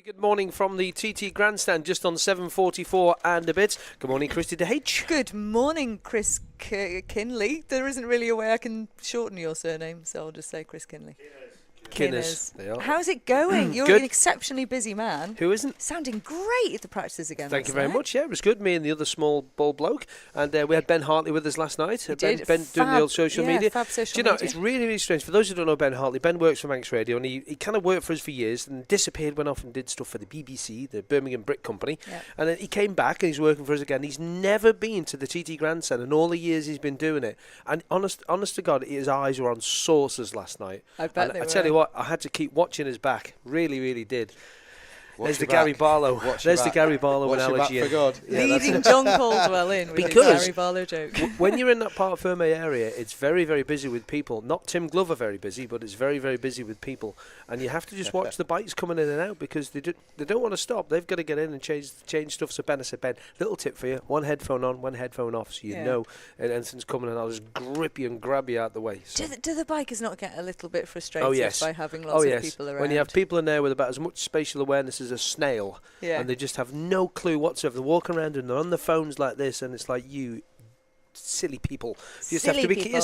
Good morning from the TT Grandstand, just on 7:44 and a bit. Good morning, Christy DeHaven. Good morning, Chris Kinley. There isn't really a way I can shorten your surname, so I'll just say Chris Kinley. Kinners. How's it going? You're Good. an exceptionally busy man. Who isn't? Sounding great at the practices again. Thank you very much. Yeah, it was good. Me and the other small bald bloke. And we had Ben Hartley with us last night. Ben doing the old social media. Fab social Do you know, media. it's really, really strange. For those who don't know Ben Hartley, Ben works for Manx Radio, and he kind of worked for us for years and disappeared, went off and did stuff for the BBC, the Birmingham Brick Company. Yeah. And then he came back and he's working for us again. He's never been to the TT Grandstand in all the years he's been doing it. And honest to God, his eyes were on saucers last night. I bet and they I were. tell you what, I had to keep watching his back. Really, really did. There's the your Gary back. Barlow. Watch There's your the back. Gary Barlow Watch your back analogy. for God. Yeah, that's Leading John Caldwell in with Because his Gary Barlow joke. when you're in that part of Ferme area, it's very, very busy with people. Not Tim Glover very busy, but it's very, very busy with people. And you have to just watch the bikes coming in and out because they don't want to stop. They've got to get in and change stuff. So Ben, I said, Ben, little tip for you. One headphone on, one headphone off, so you know anything's coming and I'll just grip you and grab you out the way. So. Do the bikers not get a little bit frustrated by having lots Oh, of yes. people around? When you have people in there with about as much spatial awareness as a snail, and they just have no clue whatsoever. They're walking around and they're on the phones like this, and it's like, you silly people. You just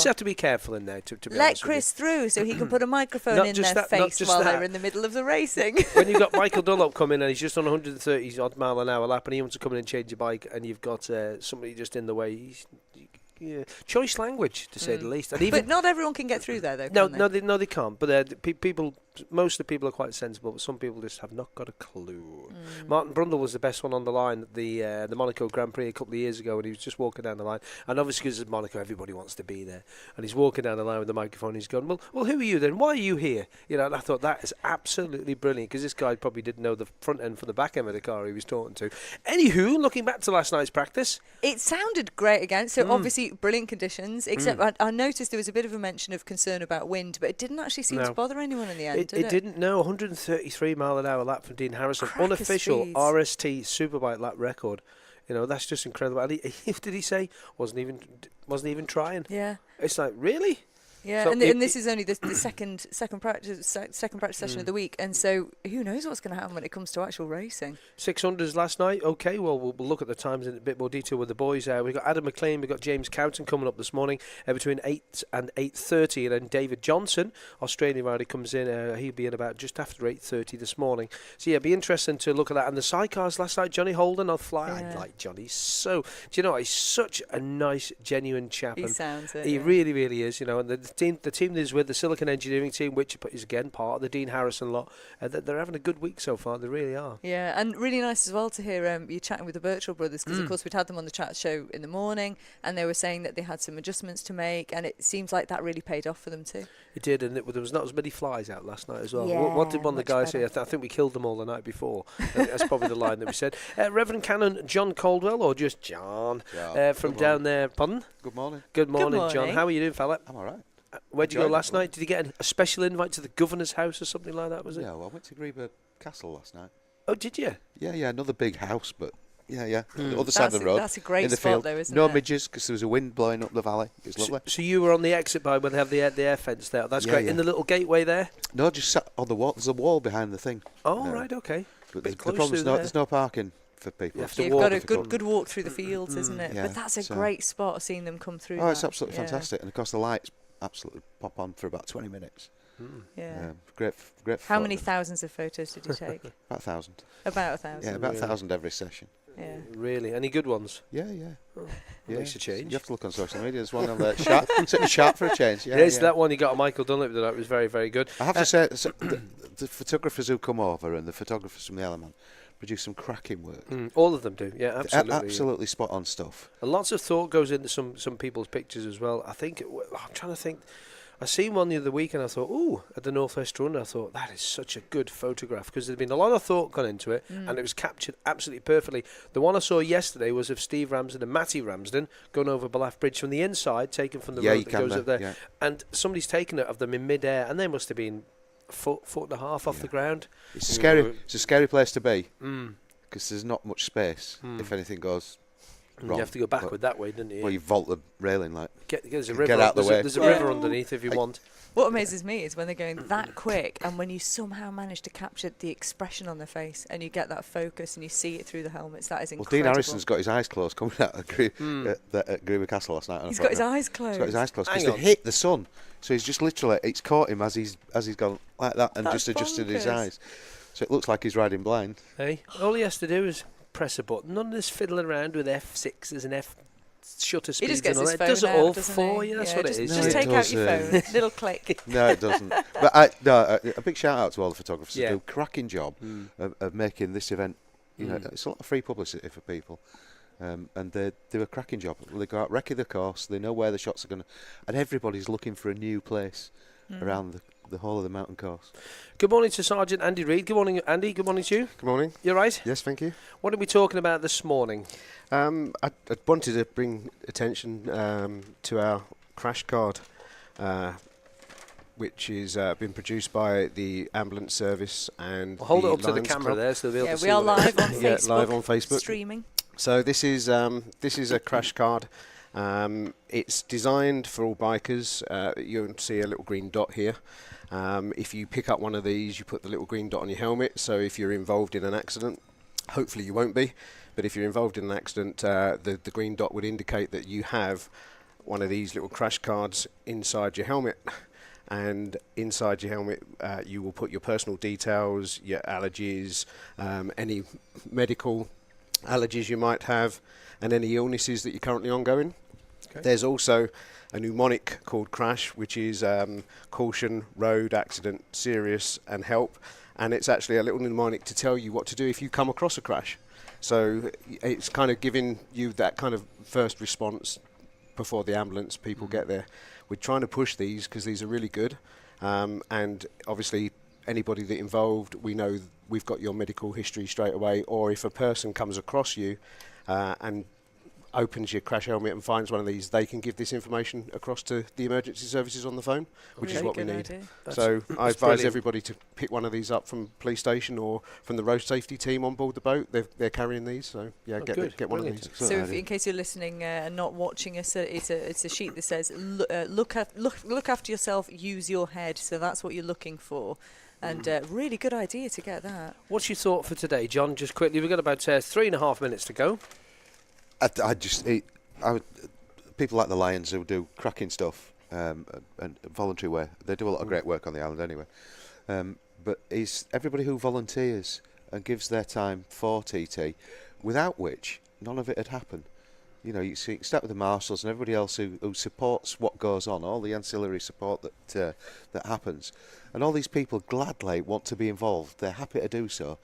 have to be careful in there. To be Let honest Chris through so he can put a microphone Not in just their that, not face just while that. they're in the middle of the racing. When you've got Michael Dunlop coming in and he's just on 130 odd mile an hour lap and he wants to come in and change your bike and you've got somebody just in the way, choice language to say the least. And even But not everyone can get through there, though. No, they can't. But people, most of the people are quite sensible, but some people just have not got a clue. Martin Brundle was the best one on the line at the Monaco Grand Prix a couple of years ago, and he was just walking down the line. And obviously, because it's Monaco, everybody wants to be there. And he's walking down the line with the microphone. And he's going, well, who are you then? Why are you here? And I thought that is absolutely brilliant because this guy probably didn't know the front end from the back end of the car he was talking to. Anywho, looking back to last night's practice, it sounded great again. So obviously, brilliant conditions. Except I noticed there was a bit of a mention of concern about wind, but it didn't actually seem to bother anyone in the end. It didn't. No, 133 mile an hour lap from Dean Harrison, unofficial speeds. RST Superbike lap record. That's just incredible. And did he say wasn't even trying? Yeah. It's like, really? Yeah, So and this is only the second practice session of the week, and so who knows what's going to happen when it comes to actual racing. 600s last night. Okay, well, we'll look at the times in a bit more detail with the boys. We've got Adam McLean, we've got James Cowton coming up this morning between 8 and 8:30, and then David Johnson, Australian rider, comes in. He'll be in about just after 8:30 this morning. So yeah, it'll be interesting to look at that. And the sidecars last night, Johnny Holden, I'll fly. Yeah. I like Johnny so. Do you know, he's such a nice, genuine chap. He sounds it. He really, really is. And the team that is with the Silicon Engineering team, which is again part of the Dean Harrison lot. They're having a good week so far. They really are. Yeah, and really nice as well to hear you chatting with the Birchall brothers because, of course, we'd had them on the chat show in the morning and they were saying that they had some adjustments to make and it seems like that really paid off for them too. It did, and there was not as many flies out last night as well. Yeah, what did one of the guys better. say? I think we killed them all the night before. That's probably the line that we said. Reverend Canon John Caldwell, or just John, from down there. Pardon? Good morning. Good morning, John. morning. How are you doing, fella? I'm all right. Where'd you go last night? Did you get a special invite to the governor's house or something like that, was it? Yeah, well, I went to Greba Castle last night. Oh, did you? Yeah, another big house, but the other side of the road. That's a great in the spot field. though, isn't no it? midges because there was a wind blowing up the valley. It was lovely. So you were on the exit by where they have the air fence there. That's great. Yeah. In the little gateway there? No, just sat on the wall. There's a wall behind the thing. Oh, right, okay. But Bit the close problem is through there's no parking for people. You have to You've walk. got a good walk through the fields, isn't it? Yeah, But that's a so- great spot, seeing them come through. Oh, it's that. absolutely fantastic. And of course the lights absolutely pop on for about 20 minutes. Yeah. Great. How many photo. thousands of photos did you take? About 1,000. About 1,000. Yeah, about Really? 1,000 every session. Yeah. Really? Any good ones? Yeah. Makes a change. You have to look on social media. There's one on there. Sharp for a change. Yeah, Yes, that one you got a Michael Dunlop that was very, very good. I have to say, the photographers who come over and the photographers from the Element produce some cracking work. All of them do, yeah, absolutely. Absolutely spot on stuff. And lots of thought goes into some people's pictures as well. I'm trying to think. I seen one the other week and I thought, ooh, at the Northwest Run, I thought, that is such a good photograph because there'd been a lot of thought gone into it and it was captured absolutely perfectly. The one I saw yesterday was of Steve Ramsden and Matty Ramsden going over Ballaugh Bridge from the inside, taken from the road that goes up there. Yeah. And somebody's taken it of them in mid-air and they must have been a foot and a half off the ground. It's a scary place to be because there's not much space if anything goes wrong. You have to go backward that way, didn't you? Well, you vault the railing like. There's a get river. out the way. There's a river underneath if you want. What amazes me is when they're going that quick and when you somehow manage to capture the expression on their face and you get that focus and you see it through the helmets. That is incredible. Well, Dean Harrison's got his eyes closed coming out at Greenwood Castle last night. He's got his eyes closed. He's got his eyes closed because Hang they on. hit the sun. So he's just literally, it's caught him as he's gone like that and That's just adjusted his bonkers. eyes. So it looks like he's riding blind. Hey, all he has to do is press a button. None of this fiddling around with F6s and F shutter He speeds just gets and all his that. phone It does it out, all doesn't for he? you. That's Yeah, what just, it is. No, Just it take out does, your phone. Little click. No, it doesn't. But a big shout out to all the photographers who Yeah. do a cracking job of making this event. You know, it's a lot of free publicity for people. And they do a cracking job. They go out, recce the course, they know where the shots are going to... And everybody's looking for a new place around the whole of the mountain course. Good morning to Sergeant Andy Reid. Good morning, Andy. Good morning to you. Good morning. You right? Yes, thank you. What are we talking about this morning? I wanted to bring attention to our crash card, which is been produced by the ambulance service and Well, hold it the up to the Lions camera Club. there so they'll be able Yeah, to see we are what it is. live on Yeah, Facebook. live on Facebook. Streaming. So this is a crash card. It's designed for all bikers. You'll see a little green dot here. If you pick up one of these, you put the little green dot on your helmet. So if you're involved in an accident, hopefully you won't be, but if you're involved in an accident, the green dot would indicate that you have one of these little crash cards inside your helmet. And inside your helmet, you will put your personal details, your allergies, any medical allergies you might have, and any illnesses that you're currently ongoing. Okay. There's also a mnemonic called CRASH, which is caution, road, accident, serious, and help. And it's actually a little mnemonic to tell you what to do if you come across a crash. So it's kind of giving you that kind of first response before the ambulance people get there. We're trying to push these because these are really good. And obviously, anybody that involved, we know we've got your medical history straight away. Or if a person comes across you and opens your crash helmet and finds one of these, they can give this information across to the emergency services on the phone, which is Really what we good need. idea. So I advise brilliant. everybody to pick one of these up from police station or from the road safety team on board the boat. They're carrying these, so yeah, Oh, get good. one of Brilliant. these. So, if, in case you're listening and not watching us, it's a sheet that says look after yourself, use your head. So that's what you're looking for, and really good idea to get that. What's your thought for today, John? Just quickly, we've got about 3.5 minutes to go. People like the Lions who do cracking stuff and voluntary work. They do a lot of great work on the island anyway. But it's everybody who volunteers and gives their time for TT, without which none of it had happened. You know, you start with the marshals and everybody else who supports what goes on, all the ancillary support that happens, and all these people gladly want to be involved. They're happy to do so,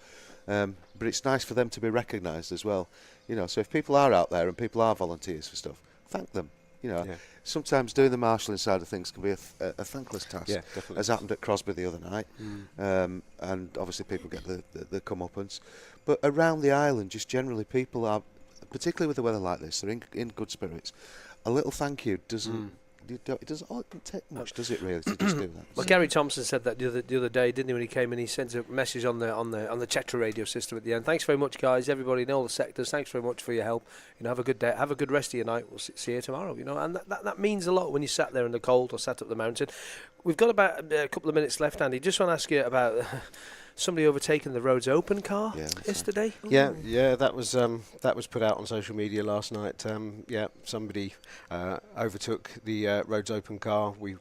but it's nice for them to be recognised as well. You know, so if people are out there and people are volunteers for stuff, thank them. You know, sometimes doing the marshalling side of things can be a thankless task. Yeah, definitely. As happened at Crosby the other night, and obviously people get the comeuppance. But around the island, just generally, people are, particularly with the weather like this, they're in good spirits. A little thank you doesn't. It doesn't take much, does it really, to just do that? Well, Gary Thompson said that the other day, didn't he, when he came in? He sent a message on the Chetra radio system at the end. Thanks very much, guys. Everybody in all the sectors. Thanks very much for your help. You know, have a good day. Have a good rest of your night. We'll see you tomorrow. You know, and that means a lot when you sat there in the cold or sat up the mountain. We've got about a couple of minutes left, Andy. Just want to ask you about somebody overtaking the roads open car yesterday. Yeah, that was put out on social media last night. Somebody overtook the roads open car. We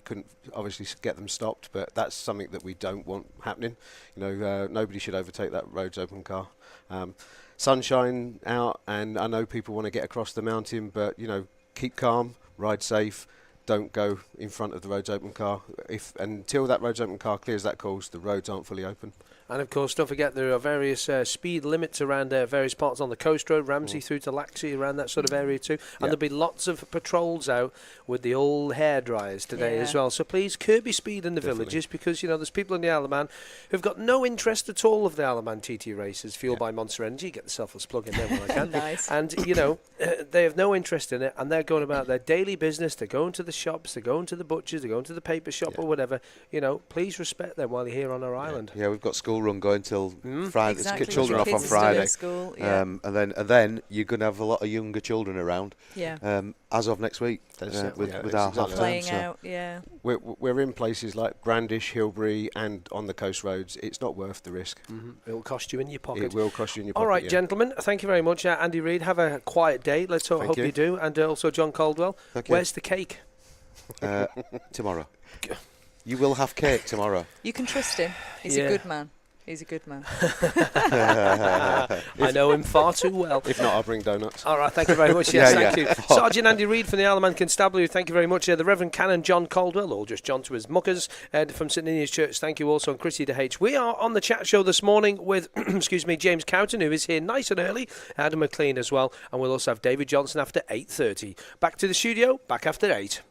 couldn't obviously get them stopped, but that's something that we don't want happening. You know, nobody should overtake that roads open car. Sunshine out, and I know people want to get across the mountain, but you know, keep calm, ride safe. Don't go in front of the roads open car. Until that roads open car clears that course, the roads aren't fully open. And of course, don't forget there are various speed limits around various parts on the coast road, Ramsey through to Laxey, around that sort of area too. And there'll be lots of patrols out with the old hair dryers today as well. So please curb your speed in the villages, because you know there's people in the Isle of Man who've got no interest at all of the Isle of Man TT races, fueled by Monster Energy. Get the selfless plug in there when I can. Nice. And you know they have no interest in it, and they're going about their daily business. They're going to the shops, they're going to the butchers, they're going to the paper shop or whatever. You know, please respect them while you're here on our island. Yeah, we've got school run going till Friday. Exactly. Get children off Kids on are still in Friday. school, yeah. And then you're going to have a lot of younger children around. Yeah. As of next week, That's it, with yeah, our it's half exactly term. Playing So. out, yeah. We're in places like Brandish, Hilbury, and on the coast roads. It's not worth the risk. It'll cost you in your pocket. It will cost you in your pocket. All right, yeah. gentlemen, thank you very much. Andy Reid, have a quiet day. Let's hope you. you do. And also John Caldwell, Thank you. where's the cake? Tomorrow. You will have cake tomorrow. You can trust him. He's Yeah. a good man. He's a good man. I know him far too well. If not, I'll bring donuts. All right, thank you very much. Yes, Yeah, thank you. Sergeant Andy Reid from the Isle of Man Constabulary, thank you very much. The Reverend Canon John Caldwell, or just John to his muckers, from St Ninians Church, thank you also. And Christy DeHaven. We are on the chat show this morning with, excuse me, James Cowton, who is here nice and early, Adam McLean as well, and we'll also have David Johnson after 8:30. Back to the studio, back after 8.